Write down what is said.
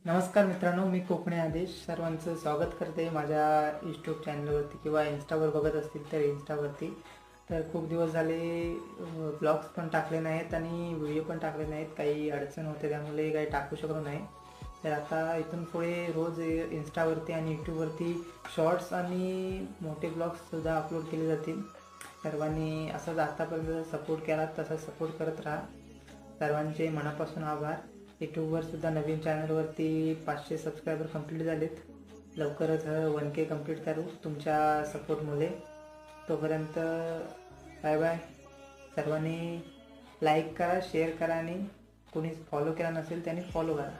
नमस्कार मित्रांनो, मी कोकणी आदेश सर्वांचं स्वागत करते माझ्या यूट्यूब चॅनलवरती किंवा इन्स्टावर बघत असतील तर इन्स्टावरती. तर खूप दिवस झाले ब्लॉग्स पण टाकले नाहीत आणि व्हिडिओ पण टाकले नाहीत. काही अडचण होते त्यामुळे काही टाकू शकलो नाही. तर आता इथून पुढे रोज इन्स्टावरती आणि यूट्यूबवरती शॉर्ट्स आणि मोठे ब्लॉग्ससुद्धा अपलोड केले जातील. सर्वांनी असंच आतापर्यंत सपोर्ट केला तसाच सपोर्ट करत राहा. सर्वांचे मनापासून आभार. यूट्यूबवर सुद्धा नवीन चॅनलवरती 500 सबस्क्रायबर कंप्लीट झालेत. लवकरच 1K कंप्लीट करू तुमच्या सपोर्टमुळे. तोपर्यंत बाय बाय. सर्वांनी लाईक करा, शेअर करा आणि कोणी फॉलो केला नसेल त्यांनी फॉलो करा.